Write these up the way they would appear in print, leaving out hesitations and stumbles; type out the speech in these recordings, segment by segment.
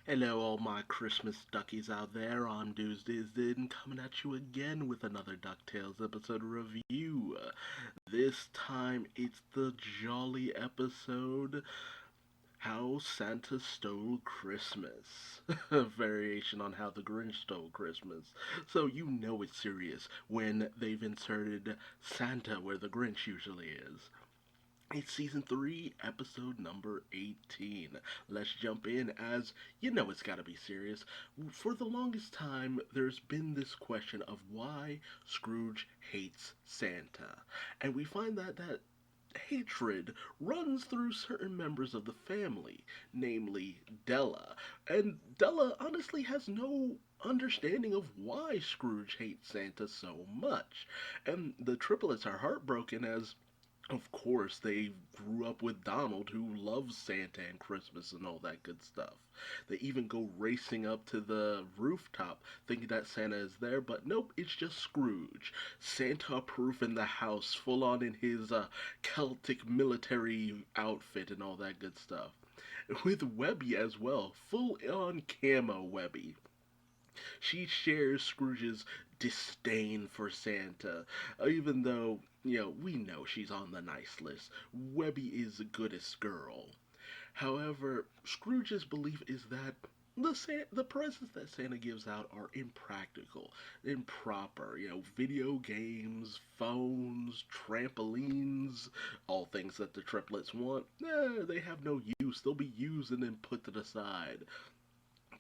Hello, all my Christmas duckies out there. I'm Duuz-Diz-Din coming at you again with another DuckTales episode review. This time it's the jolly episode How Santa Stole Christmas. A variation on How the Grinch Stole Christmas. So you know it's serious when they've inserted Santa where the Grinch usually is. It's season 3, episode number 18. Let's jump in as you know it's gotta be serious. For the longest time, there's been this question of why Scrooge hates Santa. And we find that hatred runs through certain members of the family, namely Della. And Della honestly has no understanding of why Scrooge hates Santa so much. And the triplets are heartbroken as of course, they grew up with Donald, who loves Santa and Christmas and all that good stuff. They even go racing up to the rooftop thinking that Santa is there, but nope, it's just Scrooge. Santa proof in the house, full on in his Celtic military outfit and all that good stuff. With Webby as well, full on camo Webby. She shares Scrooge's disdain for Santa, even though, we know she's on the nice list. Webby is the goodest girl. However, Scrooge's belief is that the presents that Santa gives out are impractical, improper. Video games, phones, trampolines, all things that the triplets want. They have no use. They'll be used and then put to the side.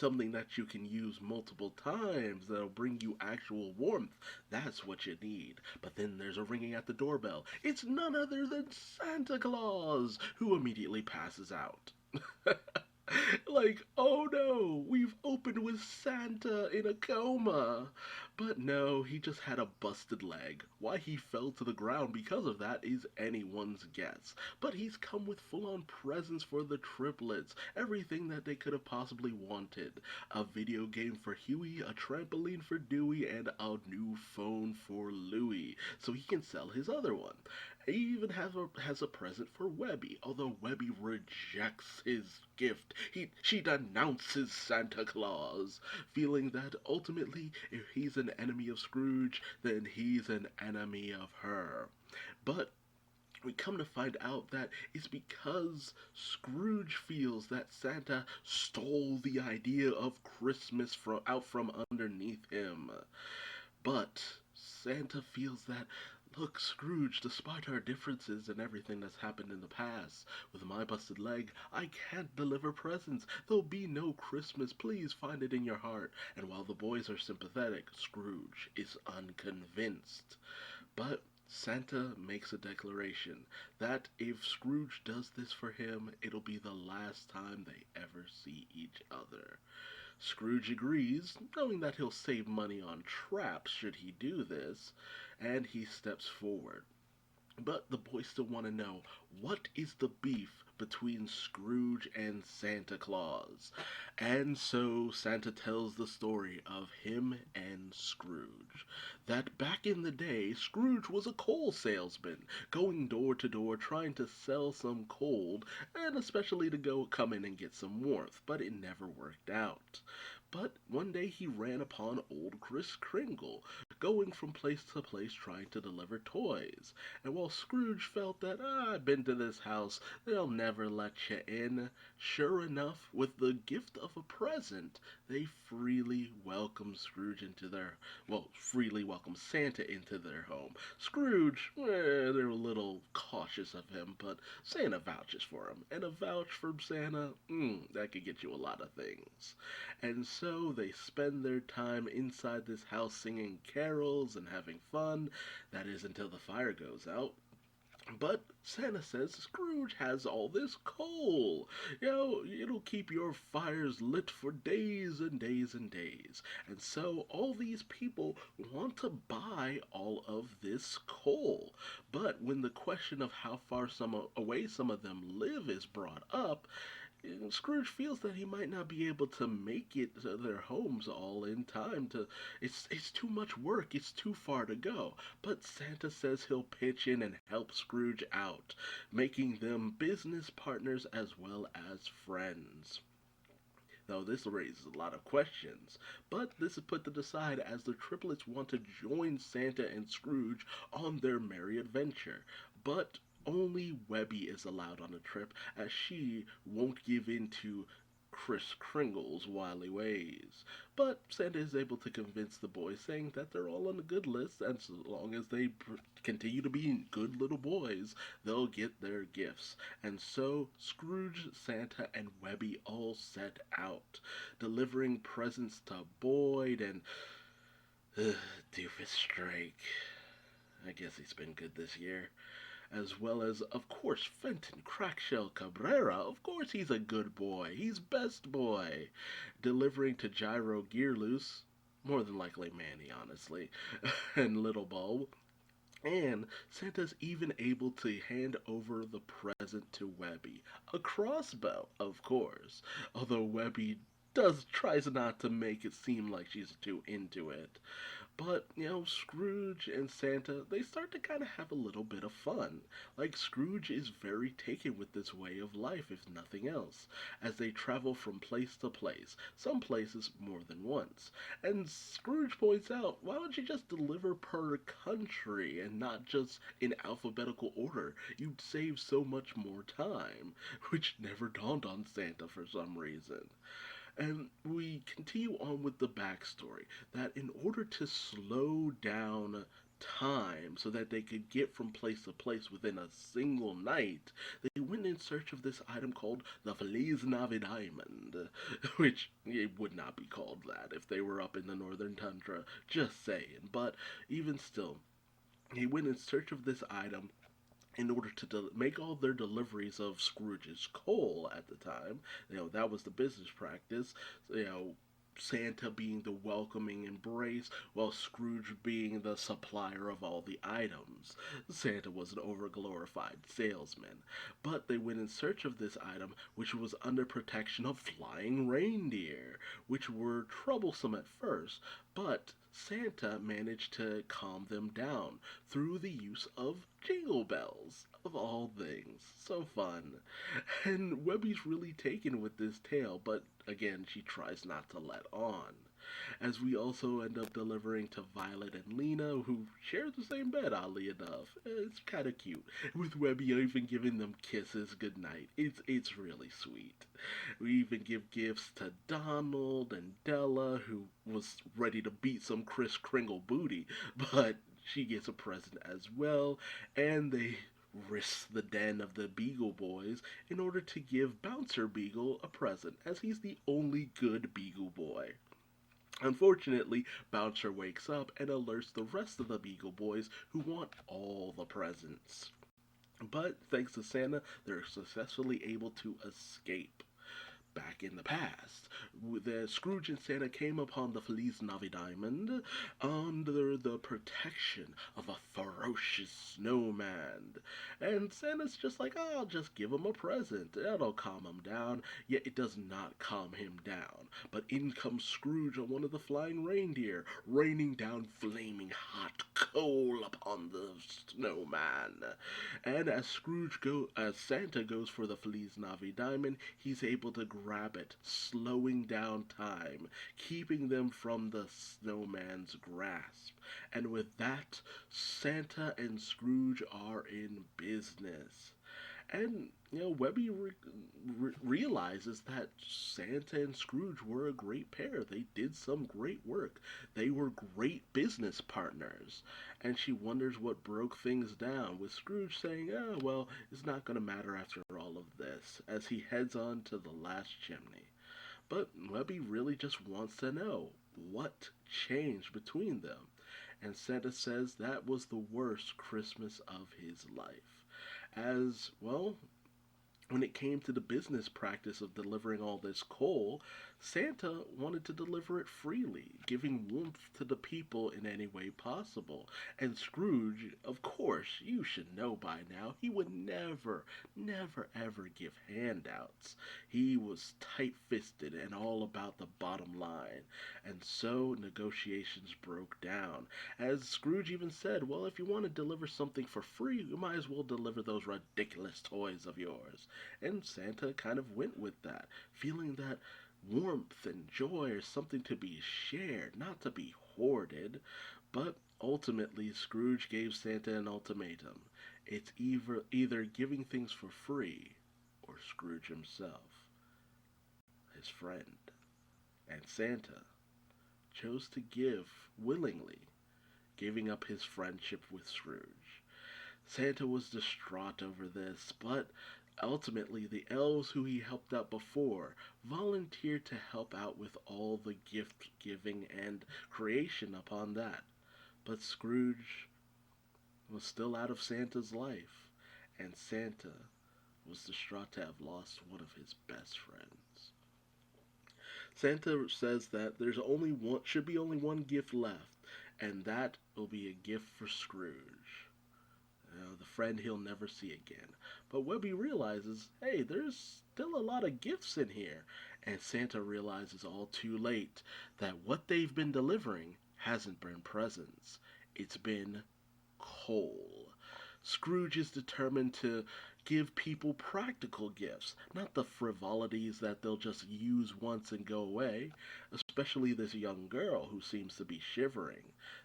Something that you can use multiple times that'll bring you actual warmth. That's what you need. But then there's a ringing at the doorbell. It's none other than Santa Claus, who immediately passes out. Like, oh no, we've opened with Santa in a coma. But no, he just had a busted leg. Why he fell to the ground because of that is anyone's guess. But he's come with full on presents for the triplets. Everything that they could have possibly wanted. A video game for Huey, a trampoline for Dewey, and a new phone for Louie. So he can sell his other one. He even has a present for Webby, although Webby rejects his gift. She denounces Santa Claus, feeling that ultimately, if he's an enemy of Scrooge, then he's an enemy of her. But we come to find out that it's because Scrooge feels that Santa stole the idea of Christmas out from underneath him. But Santa feels that, look, Scrooge, despite our differences and everything that's happened in the past, with my busted leg, I can't deliver presents. There'll be no Christmas. Please find it in your heart. And while the boys are sympathetic, Scrooge is unconvinced. But Santa makes a declaration that if Scrooge does this for him, it'll be the last time they ever see each other. Scrooge agrees, knowing that he'll save money on traps should he do this, and he steps forward. But the boys still want to know, what is the beef between Scrooge and Santa Claus? And so Santa tells the story of him and Scrooge. That back in the day, Scrooge was a coal salesman, going door to door trying to sell some coal, and especially to go come in and get some warmth, but it never worked out. But one day he ran upon old Kris Kringle, going from place to place trying to deliver toys. And while Scrooge felt that, I've been to this house, they'll never let you in, sure enough, with the gift of a present, they freely welcome Scrooge into their, freely welcome Santa into their home. Scrooge, they're a little cautious of him, but Santa vouches for him. And a vouch from Santa, that could get you a lot of things. And so they spend their time inside this house singing carols and having fun. That is until the fire goes out. But Santa says Scrooge has all this coal. It'll keep your fires lit for days and days and days. And so all these people want to buy all of this coal. But when the question of how far away some of them live is brought up, Scrooge feels that he might not be able to make it to their homes all in time to it's too much work, it's too far to go. But Santa says he'll pitch in and help Scrooge out, making them business partners as well as friends. Though this raises a lot of questions, but this is put to the side as the triplets want to join Santa and Scrooge on their merry adventure. But only Webby is allowed on the trip as she won't give in to Kris Kringle's wily ways. But Santa is able to convince the boys, saying that they're all on the good list, and so long as they continue to be good little boys, they'll get their gifts. And so Scrooge, Santa, and Webby all set out, delivering presents to Boyd and Doofus Drake. I guess he's been good this year. As well as, of course, Fenton Crackshell Cabrera. Of course, he's a good boy. He's best boy. Delivering to Gyro Gearloose, more than likely Manny, honestly, and Little Bulb. And Santa's even able to hand over the present to Webby. A crossbow, of course. Although Webby tries not to make it seem like she's too into it. But, Scrooge and Santa, they start to kind of have a little bit of fun. Like, Scrooge is very taken with this way of life, if nothing else, as they travel from place to place, some places more than once. And Scrooge points out, why don't you just deliver per country and not just in alphabetical order? You'd save so much more time, which never dawned on Santa for some reason. And we continue on with the backstory that in order to slow down time so that they could get from place to place within a single night, they went in search of this item called the Feliz Navi Diamond, which it would not be called that if they were up in the northern tundra, just saying. But even still, he went in search of this item in order to make all their deliveries of Scrooge's coal at the time. That was the business practice. Santa being the welcoming embrace, while Scrooge being the supplier of all the items. Santa was an overglorified salesman. But they went in search of this item, which was under protection of flying reindeer, which were troublesome at first, but Santa managed to calm them down through the use of jingle bells, of all things. So fun. And Webby's really taken with this tale, but again, she tries not to let on. As we also end up delivering to Violet and Lena, who share the same bed, oddly enough. It's kind of cute. With Webby even giving them kisses goodnight. It's really sweet. We even give gifts to Donald and Della, who was ready to beat some Kris Kringle booty, but she gets a present as well, and they risk the den of the Beagle Boys in order to give Bouncer Beagle a present, as he's the only good Beagle Boy. Unfortunately, Bouncer wakes up and alerts the rest of the Beagle Boys who want all the presents. But thanks to Santa, they're successfully able to escape. Back in the past, the Scrooge and Santa came upon the Feliz Navi Diamond under the protection of a ferocious snowman. And Santa's just like, oh, I'll just give him a present. That'll calm him down. Yet it does not calm him down. But in comes Scrooge on one of the flying reindeer, raining down flaming hot coal upon the snowman. And as Santa goes for the Feliz Navi Diamond, he's able to grab it, slowing down time, keeping them from the snowman's grasp. And with that, Santa and Scrooge are in business. And, Webby realizes that Santa and Scrooge were a great pair. They did some great work. They were great business partners. And she wonders what broke things down, with Scrooge saying, oh, well, it's not going to matter after all of this, as he heads on to the last chimney. But Webby really just wants to know what changed between them. And Santa says that was the worst Christmas of his life. As, well, when it came to the business practice of delivering all this coal, Santa wanted to deliver it freely, giving warmth to the people in any way possible. And Scrooge, of course, you should know by now, he would never, never, ever give handouts. He was tight-fisted and all about the bottom line. And so negotiations broke down. As Scrooge even said, well, if you want to deliver something for free, you might as well deliver those ridiculous toys of yours. And Santa kind of went with that, feeling that Warmth and joy are something to be shared, not to be hoarded. But ultimately, Scrooge gave Santa an ultimatum. It's either giving things for free or Scrooge himself, his friend. And Santa chose to give willingly, giving up his friendship with Scrooge. Santa was distraught over this, but ultimately the elves who he helped out before volunteered to help out with all the gift giving and creation upon that. But Scrooge was still out of Santa's life, and Santa was distraught to have lost one of his best friends. Santa says that should be only one gift left, and that will be a gift for Scrooge, the friend he'll never see again. But Webby realizes, hey, there's still a lot of gifts in here, and Santa realizes all too late that what they've been delivering hasn't been presents, it's been coal. Scrooge is determined to give people practical gifts, not the frivolities that they'll just use once and go away, especially this young girl who seems to be shivering.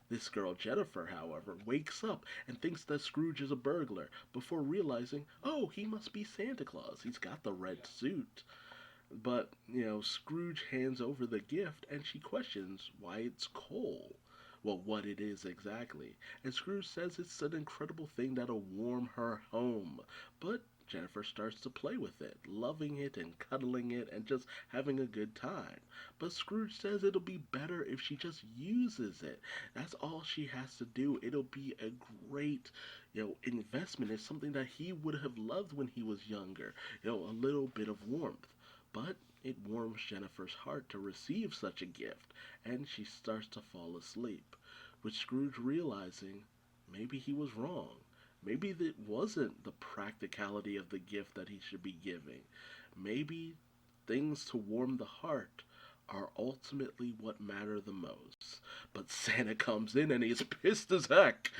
This girl, Jennifer, however, wakes up and thinks that Scrooge is a burglar before realizing, oh, he must be Santa Claus. He's got the red suit. But, Scrooge hands over the gift and she questions why it's coal. Well, what it is exactly. And Scrooge says it's an incredible thing that'll warm her home. But Jennifer starts to play with it, loving it and cuddling it and just having a good time. But Scrooge says it'll be better if she just uses it. That's all she has to do. It'll be a great, investment. It's something that he would have loved when he was younger. A little bit of warmth. But it warms Jennifer's heart to receive such a gift, and she starts to fall asleep, with Scrooge realizing maybe he was wrong. Maybe it wasn't the practicality of the gift that he should be giving. Maybe things to warm the heart are ultimately what matter the most. But Santa comes in and he's pissed as heck,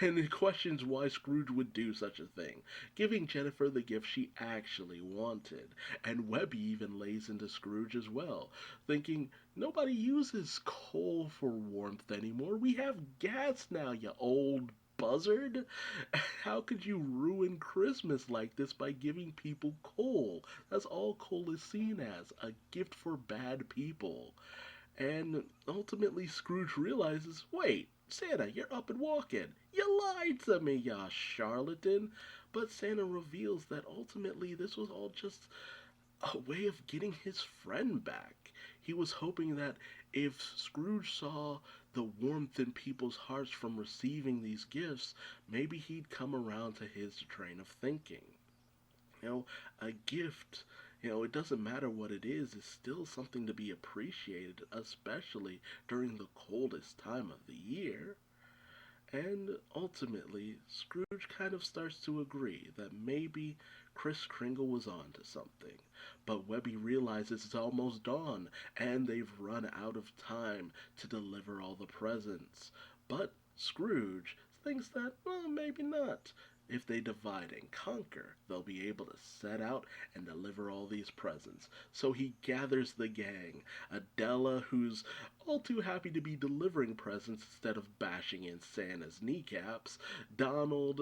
and he questions why Scrooge would do such a thing, giving Jennifer the gift she actually wanted. And Webby even lays into Scrooge as well, thinking, nobody uses coal for warmth anymore. We have gas now, you old buzzard. How could you ruin Christmas like this by giving people coal? That's all coal is seen as, a gift for bad people. And ultimately Scrooge realizes, wait, Santa, you're up and walking. You lied to me, ya charlatan. But Santa reveals that ultimately this was all just a way of getting his friend back. He was hoping that if Scrooge saw the warmth in people's hearts from receiving these gifts, maybe he'd come around to his train of thinking. A gift, it doesn't matter what it is, it's still something to be appreciated, especially during the coldest time of the year. And ultimately, Scrooge kind of starts to agree that maybe Kris Kringle was onto something. But Webby realizes it's almost dawn, and they've run out of time to deliver all the presents. But Scrooge thinks that, well, maybe not. If they divide and conquer, they'll be able to set out and deliver all these presents. So he gathers the gang. Adela, who's all too happy to be delivering presents instead of bashing in Santa's kneecaps. Donald,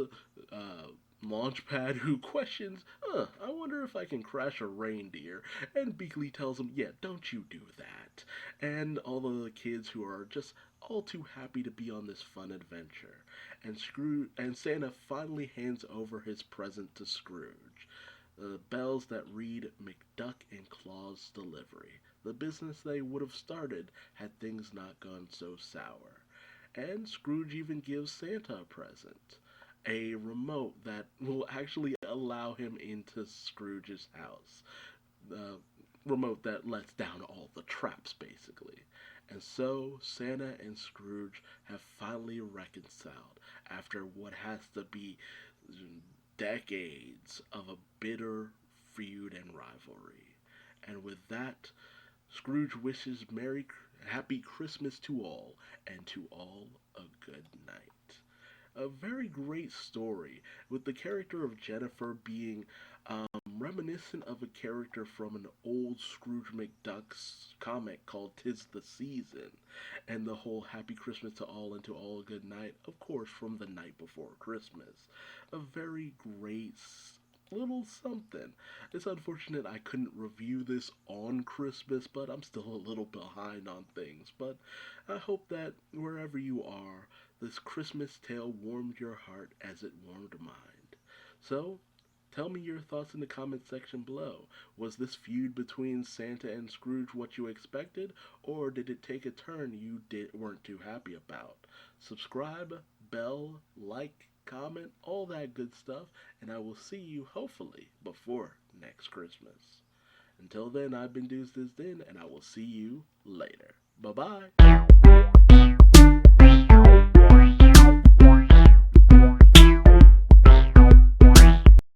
Launchpad, who questions, I wonder if I can crash a reindeer. And Beakley tells him, yeah, don't you do that. And all of the kids who are just all too happy to be on this fun adventure. And Santa finally hands over his present to Scrooge. The bells that read McDuck and Claus Delivery. The business they would have started had things not gone so sour. And Scrooge even gives Santa a present. A remote that will actually allow him into Scrooge's house. The remote that lets down all the traps, basically. And so Santa and Scrooge have finally reconciled after what has to be decades of a bitter feud and rivalry. And with that, Scrooge wishes Happy Christmas to all, and to all a good night. A very great story, with the character of Jennifer being reminiscent of a character from an old Scrooge McDuck's comic called "'Tis the Season," and the whole "Happy Christmas to all and to all a good night," of course, from the night before Christmas. A very great little something. It's unfortunate I couldn't review this on Christmas, but I'm still a little behind on things. But I hope that wherever you are, this Christmas tale warmed your heart as it warmed mine. So, tell me your thoughts in the comment section below. Was this feud between Santa and Scrooge what you expected, or did it take a turn you weren't too happy about? Subscribe, bell, like, comment, all that good stuff, and I will see you hopefully before next Christmas. Until then, I've been Duuz-Diz-Din, and I will see you later. Bye bye.